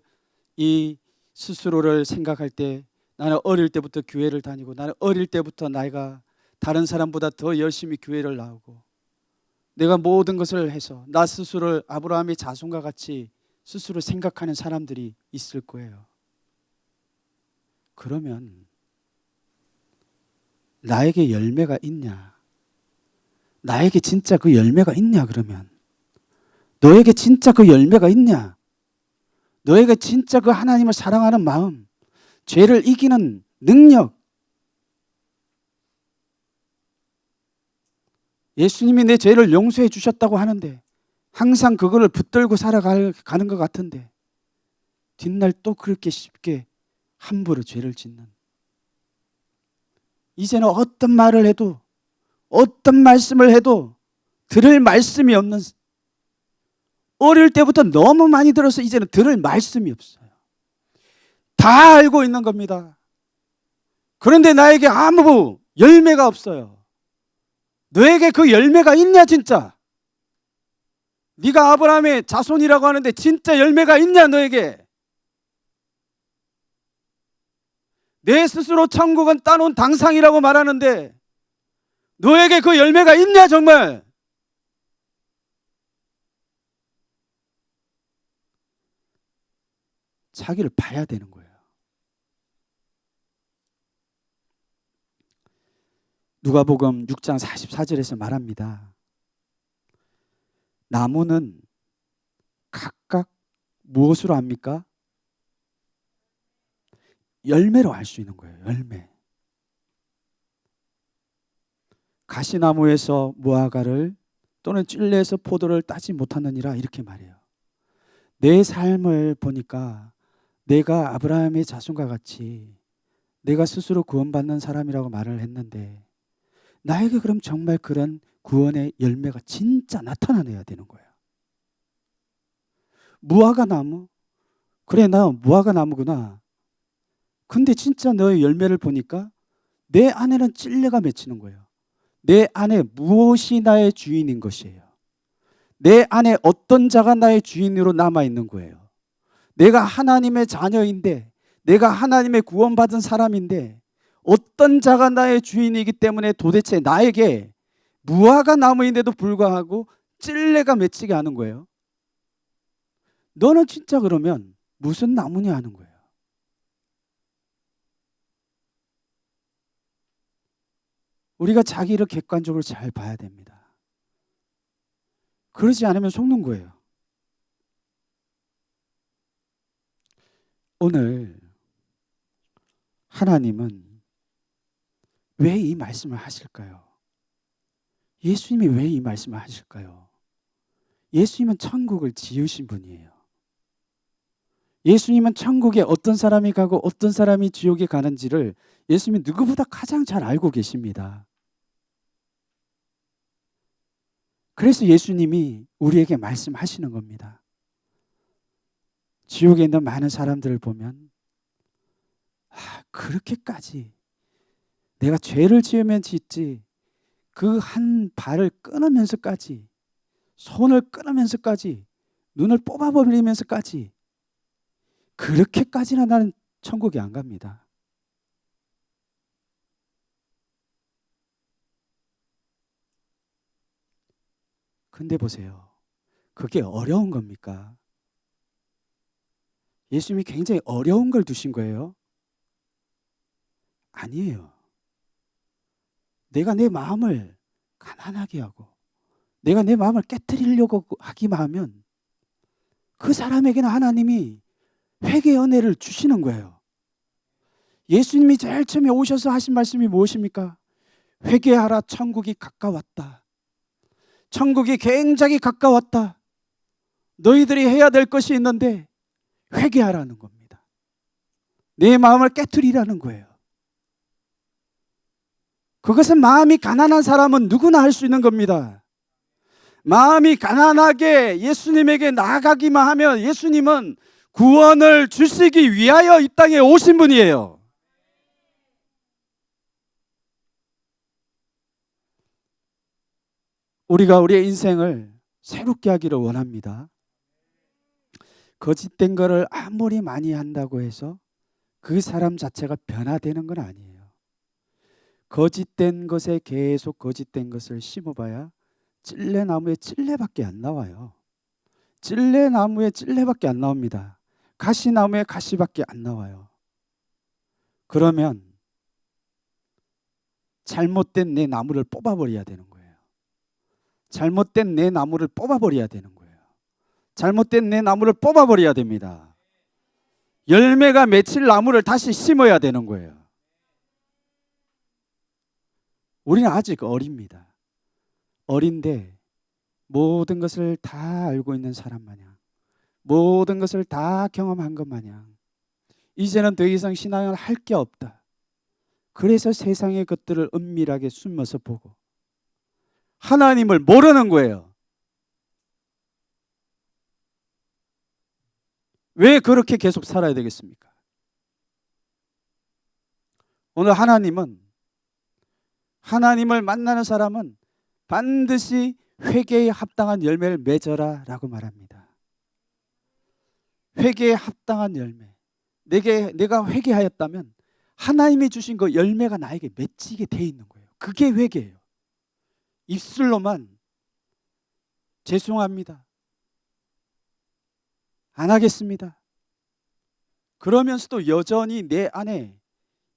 이 스스로를 생각할 때 나는 어릴 때부터 교회를 다니고 나는 어릴 때부터 내가 다른 사람보다 더 열심히 교회를 나오고 내가 모든 것을 해서 나 스스로를 아브라함의 자손과 같이 스스로 생각하는 사람들이 있을 거예요. 그러면 나에게 열매가 있냐? 나에게 진짜 그 열매가 있냐? 그러면 너에게 진짜 그 열매가 있냐? 너에게 진짜 그 하나님을 사랑하는 마음, 죄를 이기는 능력, 예수님이 내 죄를 용서해 주셨다고 하는데 항상 그거를 붙들고 살아가는 것 같은데 뒷날 또 그렇게 쉽게 함부로 죄를 짓는, 이제는 어떤 말을 해도 어떤 말씀을 해도 들을 말씀이 없는, 어릴 때부터 너무 많이 들어서 이제는 들을 말씀이 없어요. 다 알고 있는 겁니다. 그런데 나에게 아무 열매가 없어요. 너에게 그 열매가 있냐 진짜? 네가 아브라함의 자손이라고 하는데 진짜 열매가 있냐 너에게? 내 스스로 천국은 따놓은 당상이라고 말하는데 너에게 그 열매가 있냐 정말? 자기를 봐야 되는 거예요. 누가복음 6장 44절에서 말합니다. 나무는 각각 무엇으로 압니까? 열매로 알 수 있는 거예요. 열매. 가시나무에서 무화과를 또는 찔레에서 포도를 따지 못하느니라 이렇게 말해요. 내 삶을 보니까 내가 아브라함의 자손과 같이 내가 스스로 구원받는 사람이라고 말을 했는데 나에게 그럼 정말 그런 구원의 열매가 진짜 나타나야 되는 거예요. 무화과 나무? 그래 나 무화과 나무구나. 근데 진짜 너의 열매를 보니까 내 안에는 찔레가 맺히는 거예요. 내 안에 무엇이 나의 주인인 것이에요. 내 안에 어떤 자가 나의 주인으로 남아있는 거예요. 내가 하나님의 자녀인데 내가 하나님의 구원받은 사람인데 어떤 자가 나의 주인이기 때문에 도대체 나에게 무화과 나무인데도 불구하고 찔레가 맺히게 하는 거예요. 너는 진짜 그러면 무슨 나무냐 하는 거예요. 우리가 자기를 객관적으로 잘 봐야 됩니다. 그러지 않으면 속는 거예요. 오늘 하나님은 왜 이 말씀을 하실까요? 예수님이 왜 이 말씀을 하실까요? 예수님은 천국을 지으신 분이에요. 예수님은 천국에 어떤 사람이 가고 어떤 사람이 지옥에 가는지를 예수님이 누구보다 가장 잘 알고 계십니다. 그래서 예수님이 우리에게 말씀하시는 겁니다. 지옥에 있는 많은 사람들을 보면 그렇게까지 내가 죄를 지으면 짓지 그 한 발을 끊으면서까지 손을 끊으면서까지 눈을 뽑아버리면서까지 그렇게까지나 나는 천국에 안 갑니다. 근데 보세요. 그게 어려운 겁니까? 예수님이 굉장히 어려운 걸 두신 거예요? 아니에요. 내가 내 마음을 가난하게 하고 내가 내 마음을 깨트리려고 하기만 하면 그 사람에게는 하나님이 회개의 은혜를 주시는 거예요. 예수님이 제일 처음에 오셔서 하신 말씀이 무엇입니까? 회개하라, 천국이 가까웠다. 천국이 굉장히 가까웠다. 너희들이 해야 될 것이 있는데 회개하라는 겁니다. 내 마음을 깨트리라는 거예요. 그것은 마음이 가난한 사람은 누구나 할 수 있는 겁니다. 마음이 가난하게 예수님에게 나아가기만 하면 예수님은 구원을 주시기 위하여 이 땅에 오신 분이에요. 우리가 우리의 인생을 새롭게 하기를 원합니다. 거짓된 거를 아무리 많이 한다고 해서 그 사람 자체가 변화되는 건 아니에요. 거짓된 것에 계속 거짓된 것을 심어봐야 찔레나무에 찔레밖에 안 나와요. 찔레나무에 찔레밖에 안 나옵니다. 가시나무에 가시밖에 안 나와요. 그러면 잘못된 내 나무를 뽑아버려야 되는 거예요. 잘못된 내 나무를 뽑아버려야 되는 거예요. 잘못된 내 나무를 뽑아버려야 됩니다. 열매가 맺힐 나무를 다시 심어야 되는 거예요. 우리는 아직 어립니다. 어린데 모든 것을 다 알고 있는 사람 마냥, 모든 것을 다 경험한 것 마냥 이제는 더 이상 신앙을 할 게 없다. 그래서 세상의 것들을 은밀하게 숨어서 보고 하나님을 모르는 거예요. 왜 그렇게 계속 살아야 되겠습니까? 오늘 하나님을 만나는 사람은 반드시 회개에 합당한 열매를 맺어라 라고 말합니다. 회개에 합당한 열매. 내가 회개하였다면 하나님이 주신 그 열매가 나에게 맺히게 돼 있는 거예요. 그게 회개예요. 입술로만 죄송합니다, 안 하겠습니다, 그러면서도 여전히 내 안에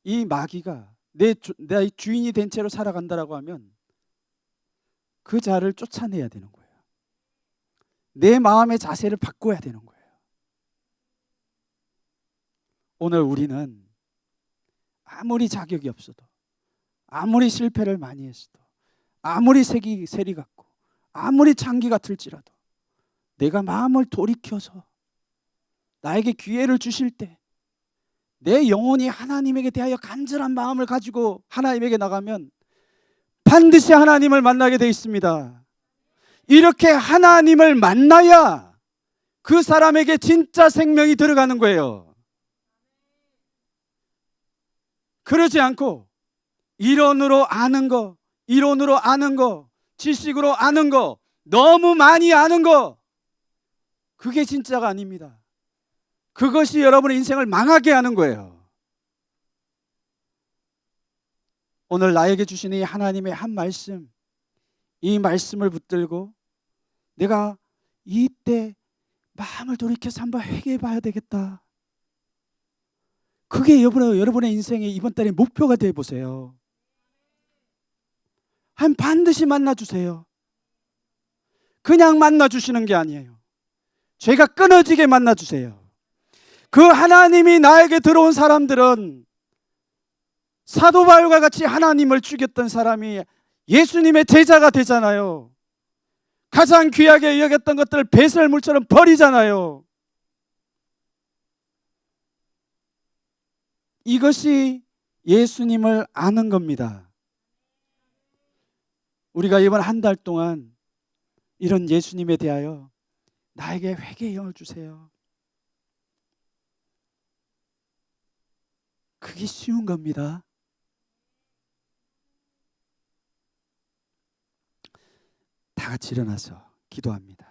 이 마귀가 내 주인이 된 채로 살아간다라고 하면 그 자를 쫓아내야 되는 거예요. 내 마음의 자세를 바꿔야 되는 거예요. 오늘 우리는 아무리 자격이 없어도, 아무리 실패를 많이 했어도, 아무리 세리 같고, 아무리 창기 같을지라도 내가 마음을 돌이켜서 나에게 기회를 주실 때 내 영혼이 하나님에게 대하여 간절한 마음을 가지고 하나님에게 나가면 반드시 하나님을 만나게 돼 있습니다. 이렇게 하나님을 만나야 그 사람에게 진짜 생명이 들어가는 거예요. 그러지 않고 이론으로 아는 거, 지식으로 아는 거, 너무 많이 아는 거, 그게 진짜가 아닙니다. 그것이 여러분의 인생을 망하게 하는 거예요. 오늘 나에게 주신 이 하나님의 한 말씀, 이 말씀을 붙들고 내가 이때 마음을 돌이켜서 한번 회개해 봐야 되겠다. 그게 여러분의 인생의 이번 달의 목표가 되어 보세요. 반드시 만나주세요. 그냥 만나주시는 게 아니에요. 죄가 끊어지게 만나주세요. 그 하나님이 나에게 들어온 사람들은 사도 바울과 같이 하나님을 죽였던 사람이 예수님의 제자가 되잖아요. 가장 귀하게 여겼던 것들을 배설물처럼 버리잖아요. 이것이 예수님을 아는 겁니다. 우리가 이번 한 달 동안 이런 예수님에 대하여 나에게 회개의 영을 주세요. 그게 쉬운 겁니다. 다 같이 일어나서 기도합니다.